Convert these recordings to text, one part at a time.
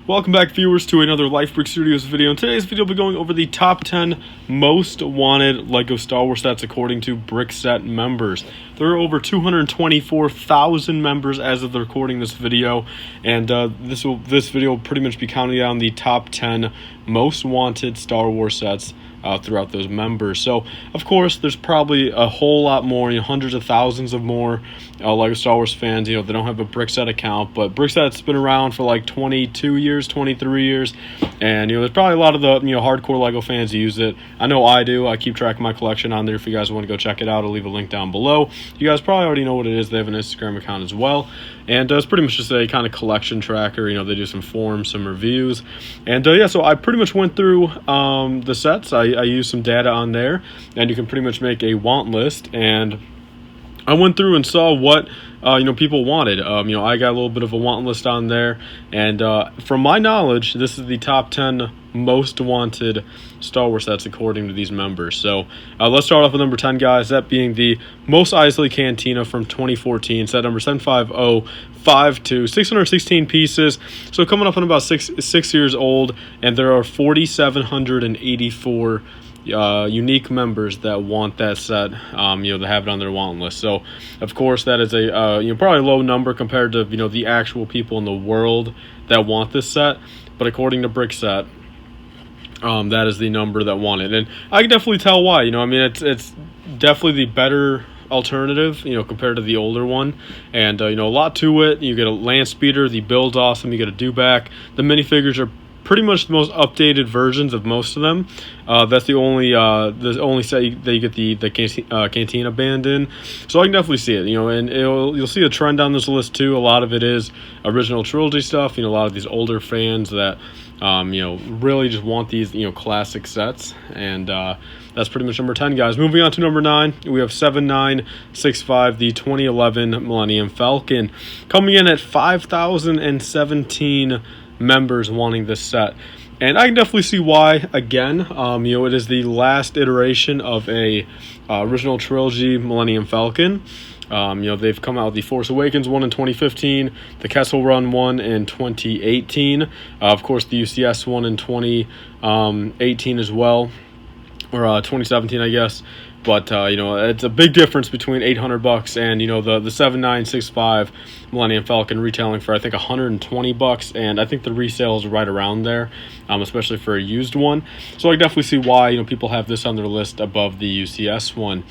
Welcome back, viewers, to another L1F3BrickS Studios video. In today's video, we'll be going over the top 10 most wanted LEGO Star Wars sets according to Brickset members. There are over 224,000 members as of the recording this video, and this video will pretty much be counting down the top 10 most wanted Star Wars sets throughout those members. So, of course, there's probably a whole lot more, hundreds of thousands of more LEGO Star Wars fans. They don't have a Brickset account, but Brickset's been around for like 22 years, 23 years, and there's probably a lot of the hardcore LEGO fans who use it. I know I do. I keep track of my collection on there. If you guys want to go check it out, I'll leave a link down below. You guys probably already know what it is. They have an Instagram account as well, and it's pretty much just a kind of collection tracker. They do some forums, some reviews, and yeah, so I pretty much went through the sets. I used some data on there, and you can pretty much make a want list, and I went through and saw what people wanted. I got a little bit of a want list on there, and from my knowledge, this is the top 10 most wanted Star Wars sets according to these members. So let's start off with number 10, guys, that being the Mos Eisley Cantina from 2014, set number 75052, 616 pieces, so coming up on about six years old, and there are 4,784 unique members that want that set, that have it on their want list. So of course that is a probably a low number compared to the actual people in the world that want this set, but according to Brickset, that is the number that want it, and I can definitely tell why. It's definitely the better alternative, compared to the older one, and a lot to it. You get a land speeder, the build's awesome, you get a dewback, the minifigures are pretty much the most updated versions of most of them. That's the only set that you get the Cantina band in, so I can definitely see it. And you'll see a trend on this list too. A lot of it is original trilogy stuff. A lot of these older fans that really just want these classic sets, and that's pretty much number 10, guys. Moving on to number 9, we have 7965, the 2011 Millennium Falcon, coming in at 5,017 members wanting this set, and I can definitely see why. Again, it is the last iteration of a original trilogy Millennium Falcon. They've come out with the Force Awakens one in 2015, the Kessel Run one in 2018, of course the UCS one in 2018 as well, or 2017, I guess. But it's a big difference between $800 and the 7965 Millennium Falcon retailing for I think $120, and I think the resale is right around there, especially for a used one. So I definitely see why people have this on their list above the UCS one.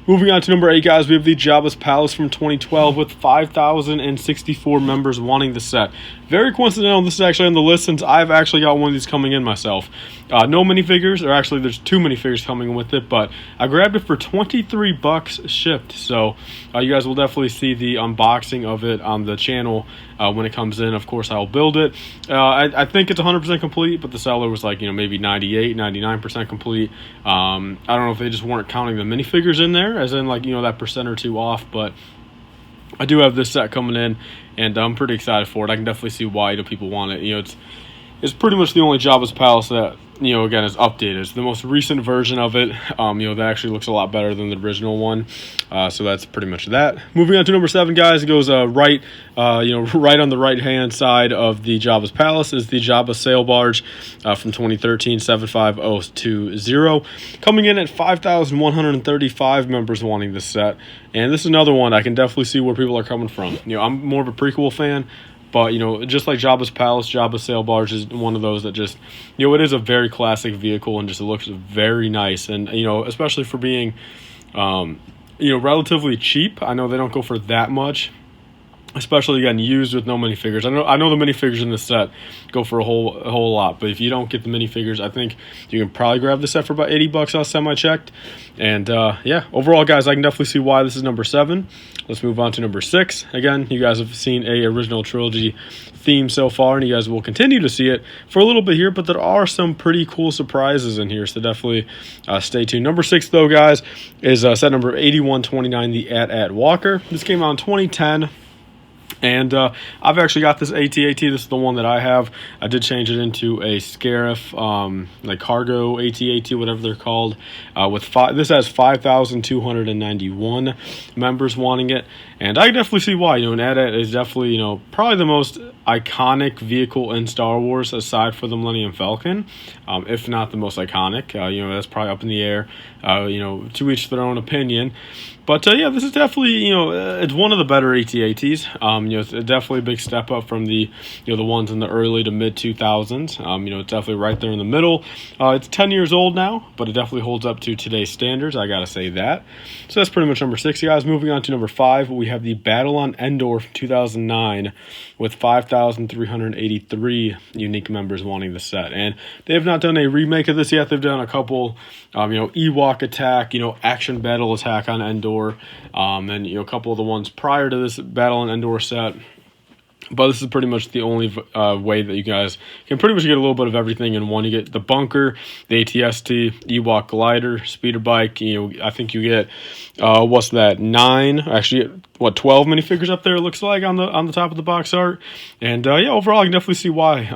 Moving on to number 8, guys, we have the Jabba's Palace from 2012 with 5,064 members wanting the set. Very coincidental, this is actually on the list since I've actually got one of these coming in myself. No minifigures, or actually there's 2 minifigures coming with it, but I grabbed it for $23 shipped. So you guys will definitely see the unboxing of it on the channel when it comes in. Of course, I'll build it. I think it's 100% complete, but the seller was like, maybe 98, 99% complete. I don't know if they just weren't counting the minifigures in there, as in like, that percent or two off, but I do have this set coming in, and I'm pretty excited for it. I can definitely see why people want it. It's pretty much the only Jabba's Palace that again is updated. It's the most recent version of it. That actually looks a lot better than the original one. So that's pretty much that. Moving on to number 7, guys, it goes right on the right hand side of the Jabba's Palace is the Jabba sail barge from 2013, 75020, coming in at 5,135 members wanting this set. And this is another one I can definitely see where people are coming from. I'm more of a prequel fan, but just like Jabba's Palace, Jabba's sail barge is one of those that just it is a very classic vehicle, and just it looks very nice, and especially for being relatively cheap. I know they don't go for that much, especially again used with no minifigures. I know the minifigures in this set go for a whole lot, but if you don't get the minifigures, I think you can probably grab the set for about $80 last time I checked. And yeah, overall, guys, I can definitely see why this is number 7. Let's move on to number 6. Again, you guys have seen a original trilogy theme so far, and you guys will continue to see it for a little bit here, but there are some pretty cool surprises in here, so definitely stay tuned. Number 6, though, guys, is set number 8129, the AT-AT Walker. This came out in 2010. And I've actually got this AT-AT. This is the one that I have. I did change it into a Scarif, like cargo AT-AT, whatever they're called. This has 5,291 members wanting it. And I can definitely see why. An AT-AT is definitely, probably the most iconic vehicle in Star Wars aside for the Millennium Falcon, if not the most iconic. That's probably up in the air, to each their own opinion. But this is definitely, it's one of the better AT-ATs. It's definitely a big step up from the ones in the early to mid 2000s. It's definitely right there in the middle. It's 10 years old now, but it definitely holds up to today's standards. I gotta say that. So that's pretty much number 6, guys. Moving on to number 5, we have the Battle on Endor from 2009 with 5,383 unique members wanting the set. And they have not done a remake of this yet. They've done a couple, Ewok attack, action battle attack on Endor, and a couple of the ones prior to this Battle on Endor set. But this is pretty much the only way that you guys can pretty much get a little bit of everything in one. You get the bunker, the AT-ST, Ewok glider, speeder bike. I think you get 12 minifigures up there. It looks like on the top of the box art. And overall, I can definitely see why.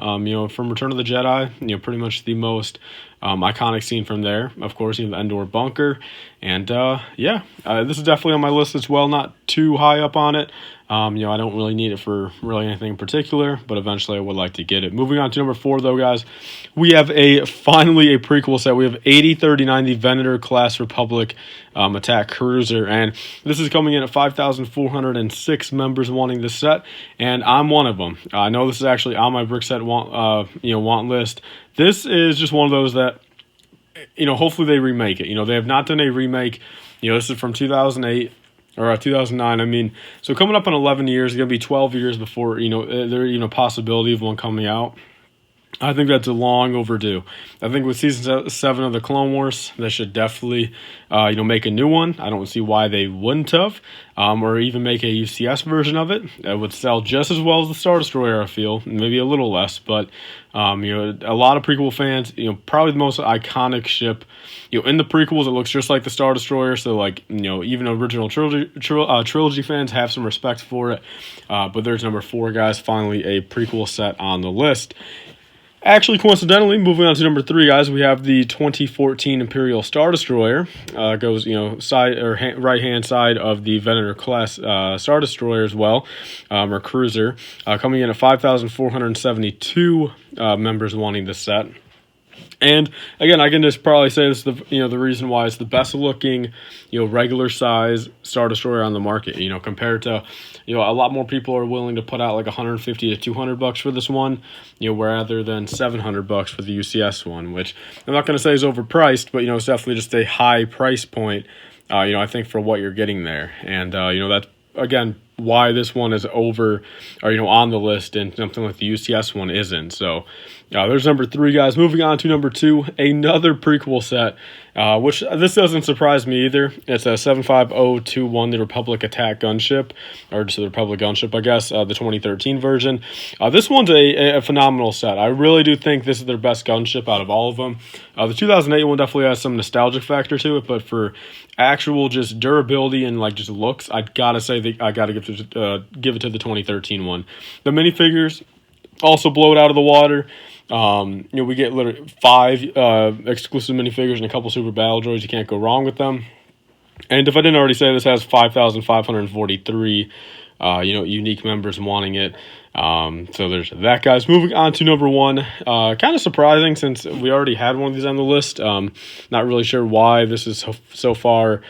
From Return of the Jedi, pretty much the most iconic scene from there. Of course, the Endor bunker. And this is definitely on my list as well. Not too high up on it. I don't really need it for really anything in particular, but eventually I would like to get it. Moving on to number 4, though, guys, we have finally a prequel set. We have 8039, the Venator class Republic attack cruiser, and this is coming in at 5,406 members wanting this set, and I'm one of them. I know this is actually on my brick set want list. This is just one of those that, hopefully they remake it. They have not done a remake. This is from 2008. Or 2009, so coming up on 11 years, it's going to be 12 years before, there's even a possibility of one coming out. I think that's long overdue. I think with Season 7 of the Clone Wars, they should definitely, make a new one. I don't see why they wouldn't have, or even make a UCS version of it. It would sell just as well as the Star Destroyer, I feel, maybe a little less, but, a lot of prequel fans, probably the most iconic ship, in the prequels, it looks just like the Star Destroyer, so, even original trilogy fans have some respect for it, but there's number 4, guys, finally a prequel set on the list. Actually, coincidentally, moving on to number 3, guys, we have the 2014 Imperial Star Destroyer. Goes, side or right-hand side of the Venator class Star Destroyer as well, or cruiser, coming in at 5,472 members wanting this set. And again, I can just probably say this is the reason why it's the best looking, regular size Star Destroyer on the market. Compared to, a lot more people are willing to put out like $150 to $200 for this one, rather than $700 for the UCS one, which I'm not going to say is overpriced, but it's definitely just a high price point. I think for what you're getting there, and that's again why this one is over, or on the list, and something like the UCS one isn't. So there's number 3, guys. Moving on to number 2, another prequel set, which this doesn't surprise me either. It's a 75021, the Republic attack gunship, or just the Republic gunship, I guess, the 2013 version. This one's a phenomenal set. I really do think this is their best gunship out of all of them. The 2008 one definitely has some nostalgic factor to it, but for actual just durability and just looks, I gotta say I gotta give it to the 2013 one. The minifigures also blow it out of the water. We get literally 5 exclusive minifigures and a couple super battle droids. You can't go wrong with them. And if I didn't already say, this has 5,543 unique members wanting it. So there's that, guys. Moving on to number 1, kind of surprising since we already had one of these on the list. Not really sure why this is so far,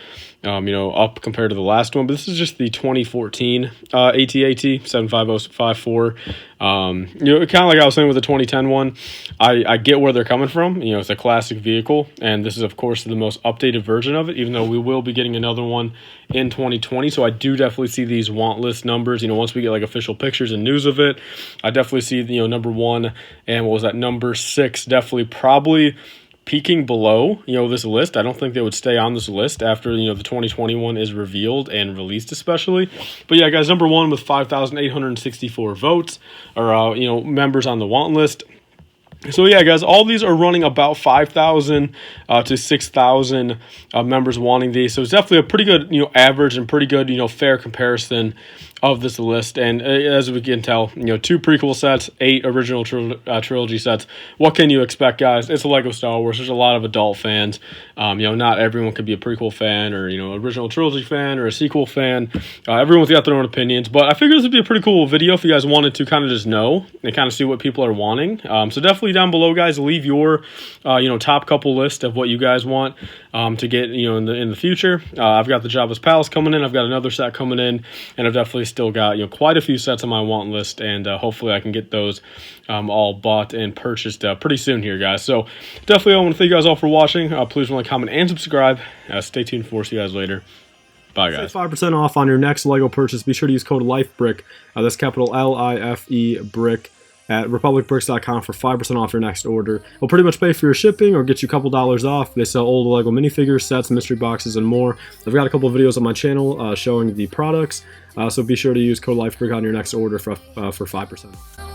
up compared to the last one, but this is just the 2014 AT-AT 75054. Kind of like I was saying with the 2010 one, I get where they're coming from. It's a classic vehicle, and this is, of course, the most updated version of it, even though we will be getting another one in 2020. So I do definitely see these want list numbers. Once we get official pictures and news of it, I definitely see number 1 and what was that, number 6, definitely probably peaking below this list. I don't think they would stay on this list after the 2021 is revealed and released, especially. But yeah, guys, number 1 with 5,864 votes, or members on the want list. So yeah, guys, all these are running about 5,000 to 6,000 members wanting these. So it's definitely a pretty good average and pretty good fair comparison of this list. And as we can tell, 2 prequel sets, 8 original trilogy sets. What can you expect, guys? It's a Lego Star Wars. There's a lot of adult fans. Not everyone could be a prequel fan or original trilogy fan or a sequel fan. Everyone's got their own opinions, but I figured this would be a pretty cool video if you guys wanted to kind of just know and kind of see what people are wanting. So definitely down below, guys, leave your top couple list of what you guys want to get in the future. I've got the Jabba's Palace coming in. I've got another set coming in, and I've definitely still got quite a few sets on my want list, and hopefully I can get those all bought and purchased pretty soon here, guys. So definitely I want to thank you guys all for watching. Please like, comment, and subscribe. Stay tuned for. See you guys later. Bye, guys. 5% off on your next Lego purchase. Be sure to use code LIFEBRICK. That's capital LIFE-BRICK at republicbricks.com for 5% off your next order. It'll pretty much pay for your shipping or get you a couple dollars off. They sell old Lego minifigures, sets, mystery boxes, and more. I've got a couple of videos on my channel showing the products, so be sure to use code LIFEBRICK on your next order for 5%.